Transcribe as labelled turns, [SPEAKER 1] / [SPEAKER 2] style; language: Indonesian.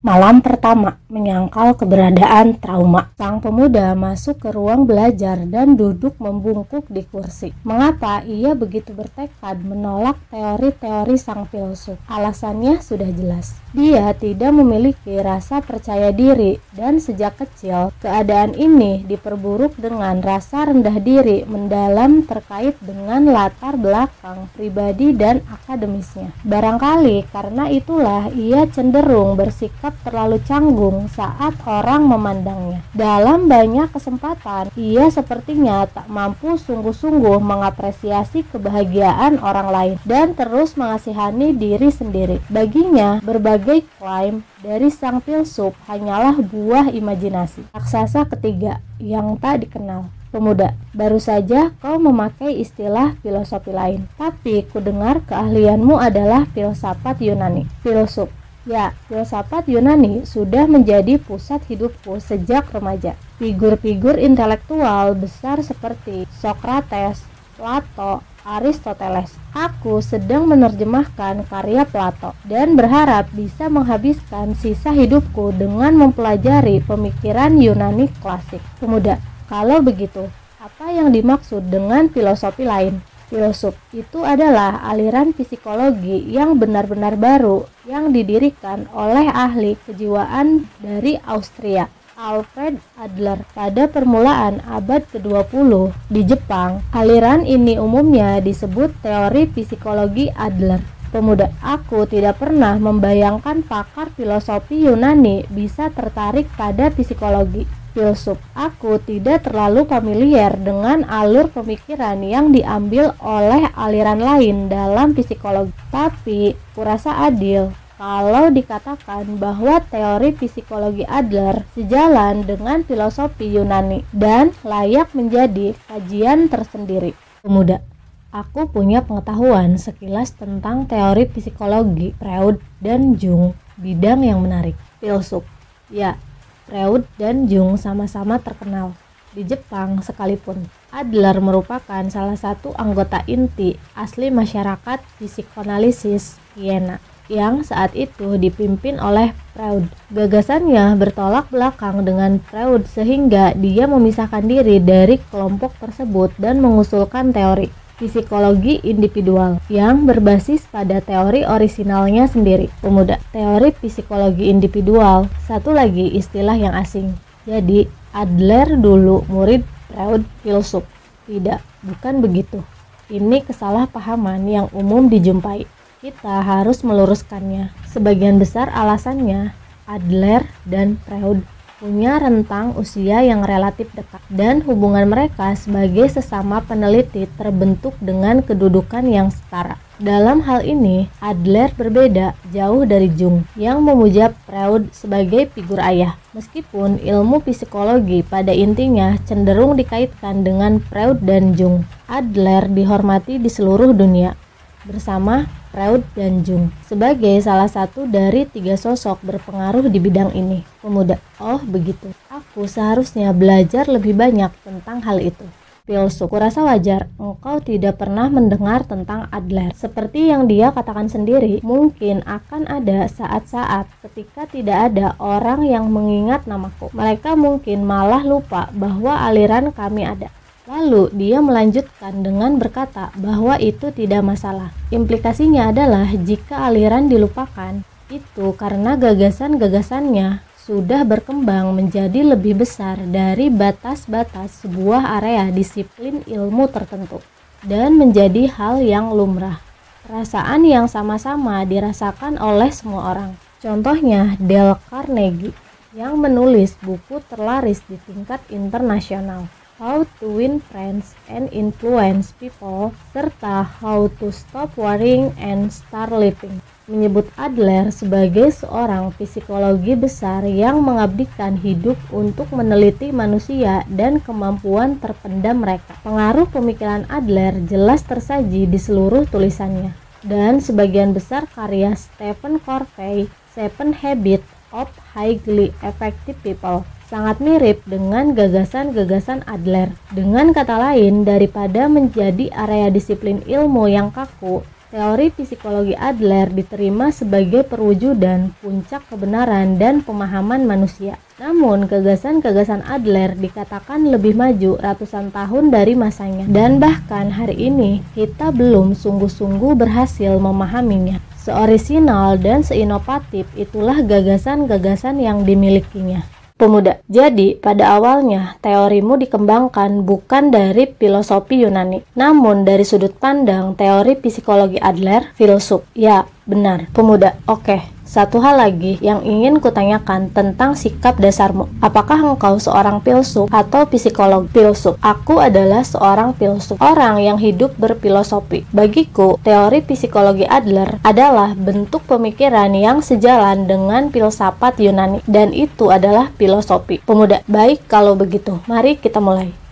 [SPEAKER 1] Malam pertama, menyangkal keberadaan trauma. Sang pemuda masuk ke ruang belajar dan duduk membungkuk di kursi. Mengapa ia begitu bertekad menolak teori-teori sang filsuf? Alasannya sudah jelas. Dia tidak memiliki rasa percaya diri dan sejak kecil keadaan ini diperburuk dengan rasa rendah diri mendalam terkait dengan latar belakang pribadi dan akademisnya. Barangkali karena itulah ia cenderung bersikap terlalu canggung saat orang memandangnya. Dalam banyak kesempatan, ia sepertinya tak mampu sungguh-sungguh mengapresiasi kebahagiaan orang lain dan terus mengasihani diri sendiri. Baginya, berbagai klaim dari sang filsuf hanyalah buah imajinasi. Raksasa ketiga yang tak dikenal. Pemuda, baru saja kau memakai istilah filosofi lain, tapi kudengar keahlianmu adalah filsafat Yunani. Filsuf. Ya, filsafat Yunani sudah menjadi pusat hidupku sejak remaja. Figur-figur intelektual besar seperti Sokrates, Plato, Aristoteles. Aku sedang menerjemahkan karya Plato dan berharap bisa menghabiskan sisa hidupku dengan mempelajari pemikiran Yunani klasik. Pemuda, kalau begitu, apa yang dimaksud dengan filosofi lain? Filsuf itu adalah aliran psikologi yang benar-benar baru yang didirikan oleh ahli kejiwaan dari Austria, Alfred Adler, pada permulaan abad ke-20 di Jepang. Aliran ini umumnya disebut teori psikologi Adler. Pemuda, aku tidak pernah membayangkan pakar filosofi Yunani bisa tertarik pada psikologi. Filsuf, aku tidak terlalu familiar dengan alur pemikiran yang diambil oleh aliran lain dalam psikologi. Tapi, kurasa adil kalau dikatakan bahwa teori psikologi Adler sejalan dengan filosofi Yunani dan layak menjadi kajian tersendiri. Pemuda, aku punya pengetahuan sekilas tentang teori psikologi Freud dan Jung, bidang yang menarik. Filsuf, ya, Freud dan Jung sama-sama terkenal di Jepang sekalipun. Adler merupakan salah satu anggota inti asli masyarakat psikoanalisis Vienna yang saat itu dipimpin oleh Freud. Gagasannya bertolak belakang dengan Freud sehingga dia memisahkan diri dari kelompok tersebut dan mengusulkan teori psikologi individual yang berbasis pada teori orisinalnya sendiri. Pemuda, teori psikologi individual, satu lagi istilah yang asing. Jadi, Adler dulu murid Freud filsuf. Tidak, bukan begitu. Ini kesalahpahaman yang umum dijumpai. Kita harus meluruskannya. Sebagian besar alasannya, Adler dan Freud punya rentang usia yang relatif dekat dan hubungan mereka sebagai sesama peneliti terbentuk dengan kedudukan yang setara. Dalam hal ini, Adler berbeda jauh dari Jung yang memuja Freud sebagai figur ayah. Meskipun ilmu psikologi pada intinya cenderung dikaitkan dengan Freud dan Jung, Adler dihormati di seluruh dunia bersama Freud dan Jung sebagai salah satu dari 3 sosok berpengaruh di bidang ini. Pemuda, oh begitu. Aku seharusnya belajar lebih banyak tentang hal itu. Filsuf, kurasa wajar engkau tidak pernah mendengar tentang Adler. Seperti yang dia katakan sendiri, mungkin akan ada saat-saat ketika tidak ada orang yang mengingat namaku. Mereka mungkin malah lupa bahwa aliran kami ada. Lalu dia melanjutkan dengan berkata bahwa itu tidak masalah. Implikasinya adalah jika aliran dilupakan, itu karena gagasan-gagasannya sudah berkembang menjadi lebih besar dari batas-batas sebuah area disiplin ilmu tertentu dan menjadi hal yang lumrah. Perasaan yang sama-sama dirasakan oleh semua orang. Contohnya Dale Carnegie yang menulis buku terlaris di tingkat internasional, How to Win Friends and Influence People, serta How to Stop Worrying and Start Living, menyebut Adler sebagai seorang psikologi besar yang mengabdikan hidup untuk meneliti manusia dan kemampuan terpendam mereka. Pengaruh pemikiran Adler jelas tersaji di seluruh tulisannya, dan sebagian besar karya Stephen Covey, Seven Habits of Highly Effective People, sangat mirip dengan gagasan-gagasan Adler. Dengan kata lain, daripada menjadi area disiplin ilmu yang kaku, Teori psikologi Adler diterima sebagai perwujudan puncak kebenaran dan pemahaman manusia. Namun, gagasan-gagasan Adler dikatakan lebih maju ratusan tahun dari masanya, dan bahkan hari ini kita belum sungguh-sungguh berhasil memahaminya. Seorisinal dan seinovatif itulah gagasan-gagasan yang dimilikinya. Pemuda, jadi pada awalnya teorimu dikembangkan bukan dari filosofi Yunani, namun dari sudut pandang teori psikologi Adler, filsuf. Ya, benar. Pemuda, oke. Satu hal lagi yang ingin kutanyakan tentang sikap dasarmu. Apakah engkau seorang filsuf atau psikolog? Filsuf. Aku adalah seorang filsuf, orang yang hidup berfilosofi. Bagiku, teori psikologi Adler adalah bentuk pemikiran yang sejalan dengan filsafat Yunani, dan itu adalah filosofi. Pemuda, baik kalau begitu. Mari kita mulai.